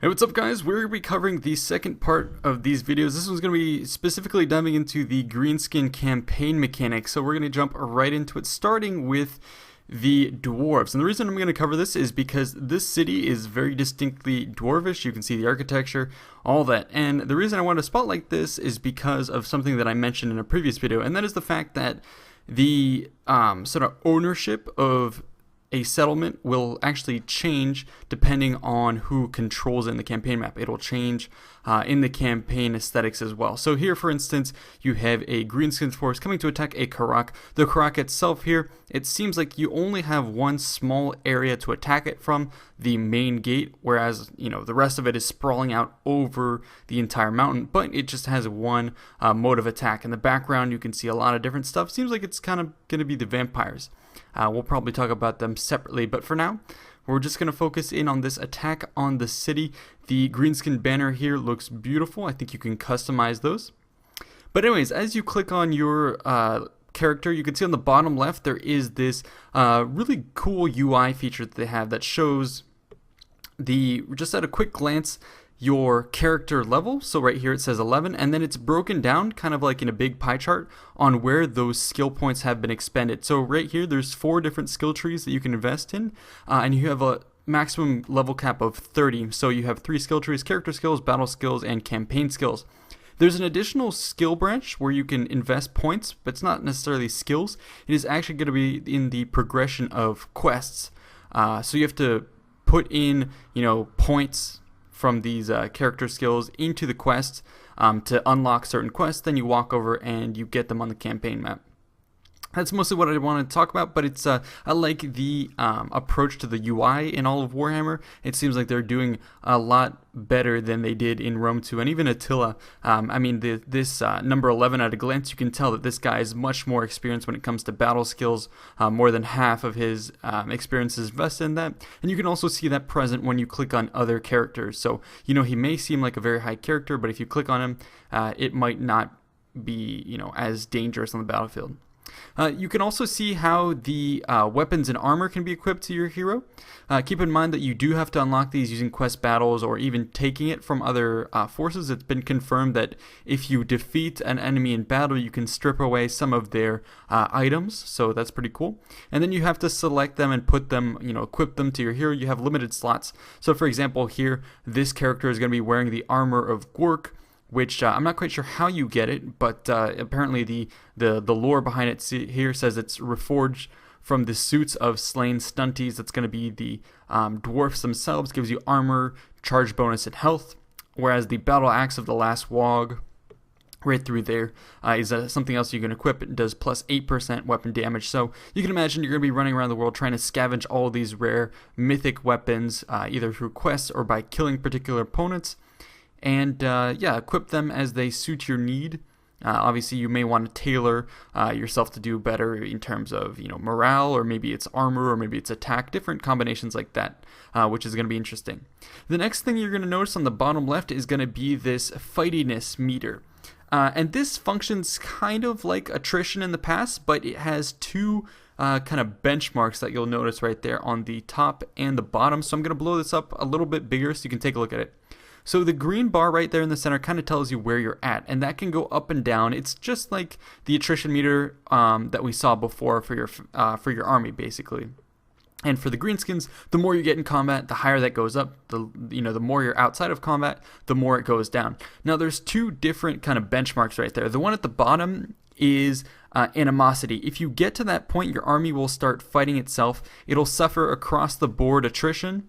Hey, what's up guys? We're going to be covering the second part of these videos. This one's going to be specifically diving into the Greenskin campaign mechanics. So we're going to jump right into it, starting with the dwarves. And the reason I'm going to cover this is because this city is very distinctly dwarvish. You can see the architecture, all that. And the reason I want to spotlight this is because of something that I mentioned in a previous video, and that is the fact that the sort of ownership of a settlement will actually change depending on who controls it in the campaign map. It'll change in the campaign aesthetics as well. So here, for instance, you have a Greenskins force coming to attack a Karak. The Karak itself here, it seems like you only have one small area to attack it from, the main gate, whereas, you know, the rest of it is sprawling out over the entire mountain, but it just has one mode of attack. In the background, you can see a lot of different stuff. Seems like it's kind of going to be the vampires. We'll probably talk about them separately, but for now, we're just going to focus in on this attack on the city. The Greenskin banner here looks beautiful. I think you can customize those. But anyways, as you click on your character, you can see on the bottom left there is this really cool UI feature that they have that shows just at a quick glance, your character level. So right here it says 11, and then it's broken down kind of like in a big pie chart on where those skill points have been expended. So right here there's 4 different skill trees that you can invest in, and you have a maximum level cap of 30. So you have 3 skill trees: character skills, battle skills, and campaign skills. There's an additional skill branch where you can invest points, but it's not necessarily skills. It is actually going to be in the progression of quests. So you have to put in, points from these character skills into the quests to unlock certain quests. Then you walk over and you get them on the campaign map. That's mostly what I wanted to talk about, but it's I like the approach to the UI in all of Warhammer. It seems like they're doing a lot better than they did in Rome 2 and even Attila. I mean, this number 11 at a glance, you can tell that this guy is much more experienced when it comes to battle skills. More than half of his experience is vested in that, and you can also see that present when you click on other characters. So he may seem like a very high character, but if you click on him, it might not be as dangerous on the battlefield. You can also see how the weapons and armor can be equipped to your hero. Keep in mind that you do have to unlock these using quest battles or even taking it from other forces. It's been confirmed that if you defeat an enemy in battle, you can strip away some of their items, so that's pretty cool. And then you have to select them and put them, equip them to your hero. You have limited slots. So for example, here, this character is going to be wearing the armor of Gork, which I'm not quite sure how you get it, but apparently the lore behind it here says it's reforged from the suits of slain stunties. That's going to be the dwarfs themselves. Gives you armor, charge bonus, and health, whereas the battle axe of the last WAAAAGH right through there is something else you can equip. It does plus 8% weapon damage. So you can imagine you're going to be running around the world trying to scavenge all of these rare mythic weapons, either through quests or by killing particular opponents. And equip them as they suit your need. Obviously, you may want to tailor yourself to do better in terms of morale, or maybe it's armor, or maybe it's attack. Different combinations like that, which is going to be interesting. The next thing you're going to notice on the bottom left is going to be this fightiness meter. And this functions kind of like attrition in the past, but it has 2 kind of benchmarks that you'll notice right there on the top and the bottom. So I'm going to blow this up a little bit bigger so you can take a look at it. So the green bar right there in the center kind of tells you where you're at, and that can go up and down. It's just like the attrition meter that we saw before for your army, basically. And for the Greenskins, the more you get in combat, the higher that goes up. The more you're outside of combat, the more it goes down. Now there's 2 different kind of benchmarks right there. The one at the bottom is animosity. If you get to that point, your army will start fighting itself. It'll suffer across the board attrition.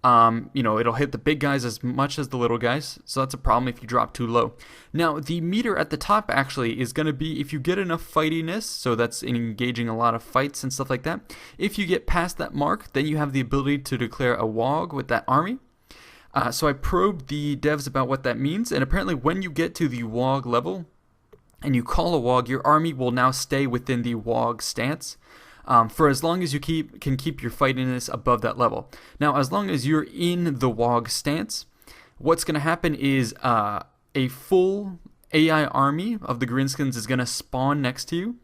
It'll hit the big guys as much as the little guys, so that's a problem if you drop too low. Now, the meter at the top actually is going to be if you get enough fightiness, so that's engaging a lot of fights and stuff like that. If you get past that mark, then you have the ability to declare a WAAAAGH with that army. So I probed the devs about what that means, and apparently when you get to the WAAAAGH level and you call a WAAAAGH, your army will now stay within the WAAAAGH stance. For as long as you can keep your fightiness above that level. Now, as long as you're in the WAAAAGH stance, what's going to happen is a full AI army of the Greenskins is going to spawn next to you,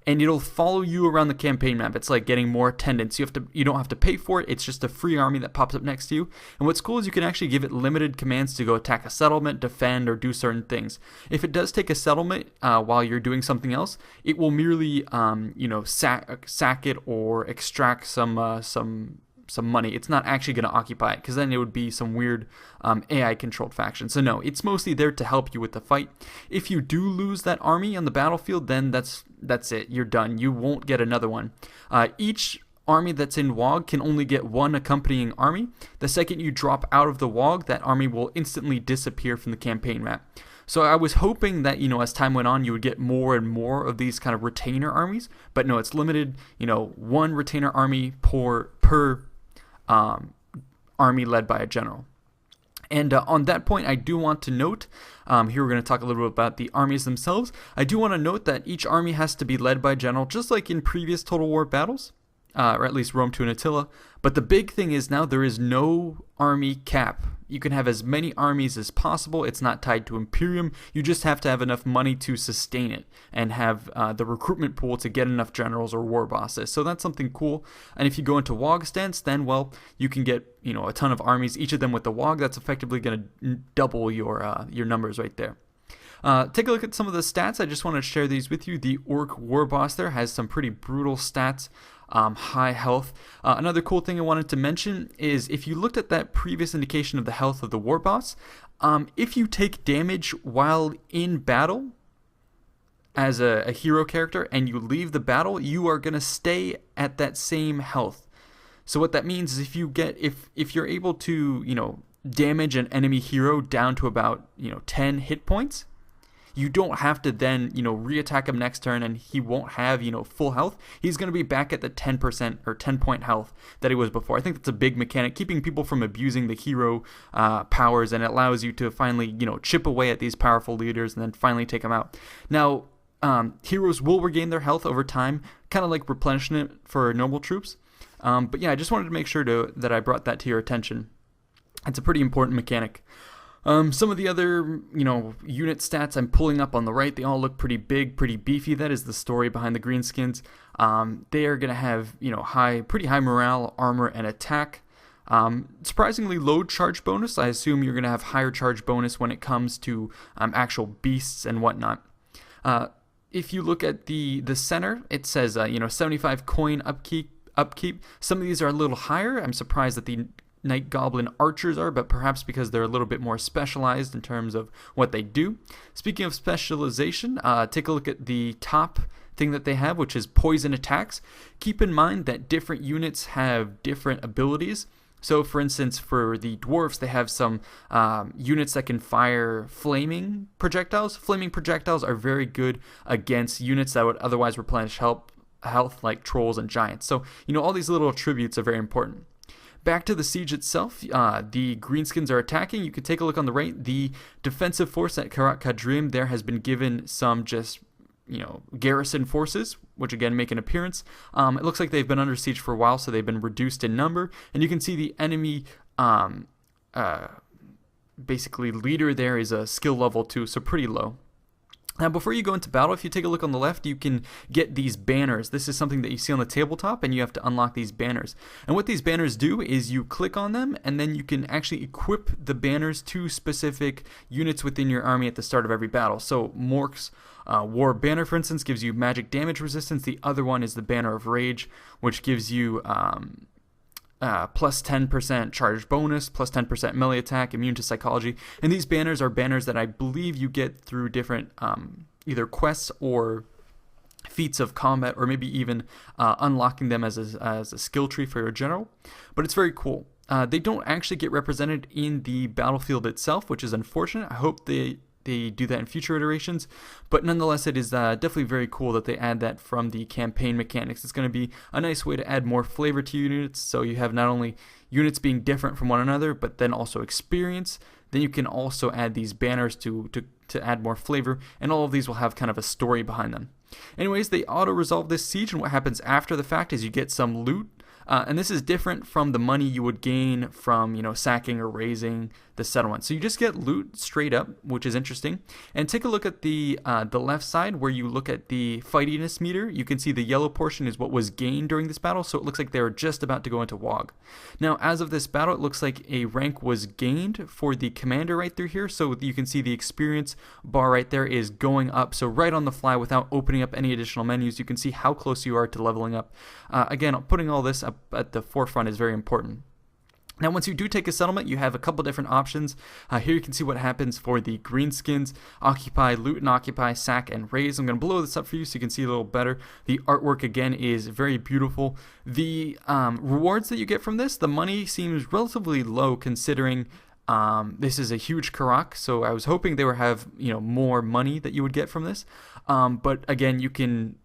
and it'll follow you around the campaign map. It's like getting more attendance. You don't have to pay for it. It's just a free army that pops up next to you. And what's cool is you can actually give it limited commands to go attack a settlement, defend, or do certain things. If it does take a settlement while you're doing something else, it will merely sack it or extract some money. It's not actually going to occupy it, because then it would be some weird AI controlled faction. So no, it's mostly there to help you with the fight. If you do lose that army on the battlefield, then that's it. You're done. You won't get another one. Each army that's in WAAAAGH can only get one accompanying army. The second you drop out of the WAAAAGH, that army will instantly disappear from the campaign map. So I was hoping that, as time went on, you would get more and more of these kind of retainer armies, but no, it's limited, one retainer army per army led by a general. And on that point, I do want to note, here we're going to talk a little bit about the armies themselves. I do want to note that each army has to be led by a general, just like in previous Total War battles, or at least Rome 2 and Attila. But the big thing is now there is no army cap. You can have as many armies as possible. It's not tied to Imperium. You just have to have enough money to sustain it and have the recruitment pool to get enough generals or war bosses. So that's something cool. And if you go into WAAAAGH stance, then, well, you can get a ton of armies, each of them with the WAAAAGH. That's effectively going to double your numbers right there. Take a look at some of the stats. I just want to share these with you. The Orc War Boss there has some pretty brutal stats. High health. Another cool thing I wanted to mention is if you looked at that previous indication of the health of the war boss, if you take damage while in battle as a hero character and you leave the battle, you are going to stay at that same health. So what that means is if you're able to damage an enemy hero down to about 10 hit points, you don't have to then, reattack him next turn and he won't have, full health. He's going to be back at the 10% or 10-point health that he was before. I think that's a big mechanic, keeping people from abusing the hero powers, and it allows you to finally, chip away at these powerful leaders and then finally take them out. Now, heroes will regain their health over time, kind of like replenishment for normal troops. But yeah, I just wanted to make sure that I brought that to your attention. It's a pretty important mechanic. Some of the other, unit stats I'm pulling up on the right, they all look pretty big, pretty beefy. That is the story behind the Greenskins. They are going to have, pretty high morale, armor, and attack. Surprisingly low charge bonus. I assume you're going to have higher charge bonus when it comes to actual beasts and whatnot. If you look at the center, it says, 75 coin upkeep. Some of these are a little higher. I'm surprised that the Night Goblin archers are, but perhaps because they're a little bit more specialized in terms of what they do. Speaking of specialization, take a look at the top thing that they have, which is poison attacks. Keep in mind that different units have different abilities. So for instance, for the dwarves, they have some units that can fire flaming projectiles. Flaming projectiles are very good against units that would otherwise replenish health like trolls and giants. So, all these little attributes are very important. Back to the siege itself, the Greenskins are attacking. You can take a look on the right. The defensive force at Karat Kadrim there has been given some just, garrison forces, which again make an appearance. It looks like they've been under siege for a while, so they've been reduced in number. And you can see the enemy basically leader there is a skill level 2, so pretty low. Now, before you go into battle, if you take a look on the left, you can get these banners. This is something that you see on the tabletop, and you have to unlock these banners. And what these banners do is you click on them, and then you can actually equip the banners to specific units within your army at the start of every battle. So Mork's War Banner, for instance, gives you magic damage resistance. The other one is the Banner of Rage, which gives you plus 10% charge bonus, plus 10% melee attack, immune to psychology. And these banners are banners that I believe you get through different either quests or feats of combat, or maybe even unlocking them as a skill tree for your general. But it's very cool. They don't actually get represented in the battlefield itself, which is unfortunate. I hope they do that in future iterations, but nonetheless, it is definitely very cool that they add that from the campaign mechanics. It's going to be a nice way to add more flavor to units, so you have not only units being different from one another, but then also experience. Then you can also add these banners to add more flavor, and all of these will have kind of a story behind them. Anyways, they auto-resolve this siege, and what happens after the fact is you get some loot. And this is different from the money you would gain from, sacking or raising the settlement. So you just get loot straight up, which is interesting. And take a look at the left side where you look at the fightiness meter. You can see the yellow portion is what was gained during this battle, so it looks like they were just about to go into WAAAAGH. Now, as of this battle, it looks like a rank was gained for the commander right through here, so you can see the experience bar right there is going up, so right on the fly without opening up any additional menus, you can see how close you are to leveling up. Again, putting all this up at the forefront is very important. Now, once you do take a settlement, you have a couple different options. Here you can see what happens for the Greenskins: occupy, loot and occupy, sack, and raise. I'm going to blow this up for you so you can see a little better. The artwork, again, is very beautiful. The rewards that you get from this, the money seems relatively low considering this is a huge Karak, so I was hoping they would have more money that you would get from this. But again, you can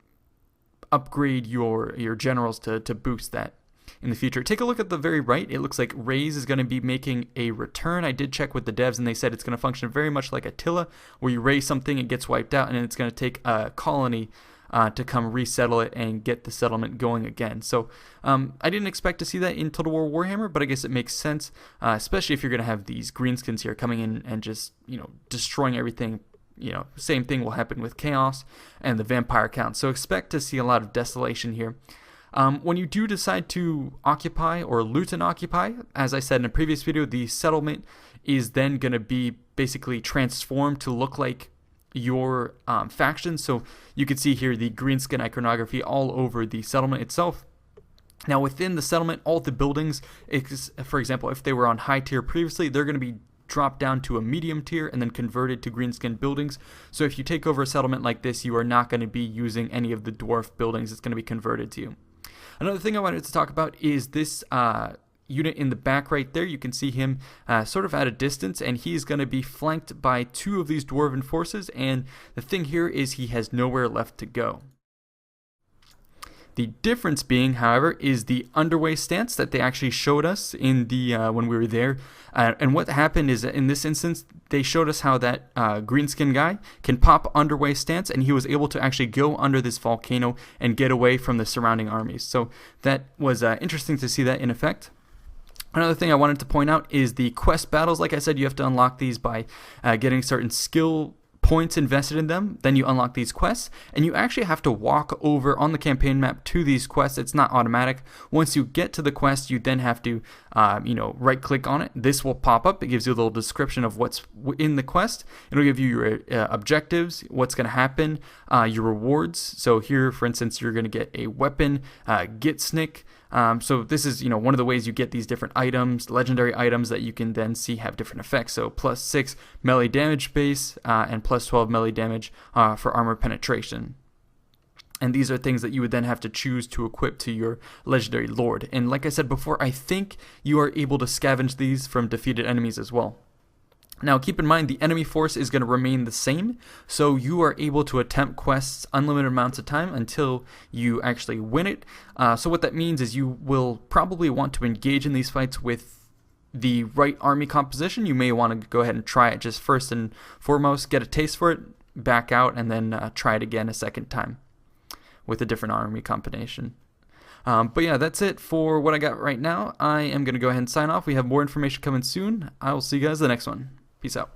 upgrade your generals to boost that in the future. Take a look at the very right. It looks like Raise is going to be making a return. I did check with the devs and they said it's going to function very much like Attila, where you raise something, it gets wiped out, and it's going to take a colony to come resettle it and get the settlement going again. So I didn't expect to see that in Total War Warhammer, but I guess it makes sense, especially if you're going to have these Greenskins here coming in and just destroying everything. Same thing will happen with Chaos and the Vampire Count. So expect to see a lot of desolation here. When you do decide to occupy or loot and occupy, as I said in a previous video, the settlement is then going to be basically transformed to look like your faction. So you can see here the Greenskin iconography all over the settlement itself. Now within the settlement, all the buildings, for example, if they were on high tier previously, they're going to be dropped down to a medium tier and then converted to Greenskin buildings. So if you take over a settlement like this, you are not going to be using any of the dwarf buildings. It's going to be converted to you. Another thing I wanted to talk about is this unit in the back right there. You can see him sort of at a distance, and he's going to be flanked by 2 of these dwarven forces, and the thing here is he has nowhere left to go. The difference being, however, is the underway stance that they actually showed us in the when we were there. And what happened is that in this instance, they showed us how that Greenskin guy can pop underway stance, and he was able to actually go under this volcano and get away from the surrounding armies. So that was interesting to see that in effect. Another thing I wanted to point out is the quest battles. Like I said, you have to unlock these by getting certain skill points invested in them. Then you unlock these quests, and you actually have to walk over on the campaign map to these quests. It's not automatic. Once you get to the quest, you then have to right click on it. This will pop up. It gives you a little description of what's in the quest. It'll give you your objectives, what's going to happen, your rewards. So here, for instance, you're going to get a weapon, Gitsnick. So this is one of the ways you get these different items, legendary items that you can then see have different effects. So +6 melee damage base and +12 melee damage for armor penetration. And these are things that you would then have to choose to equip to your legendary lord. And like I said before, I think you are able to scavenge these from defeated enemies as well. Now keep in mind the enemy force is going to remain the same, so you are able to attempt quests unlimited amounts of time until you actually win it. So what that means is you will probably want to engage in these fights with the right army composition. You may want to go ahead and try it just first and foremost, get a taste for it, back out, and then try it again a second time with a different army combination. But yeah, that's it for what I got right now. I am going to go ahead and sign off. We have more information coming soon. I will see you guys in the next one. Peace out.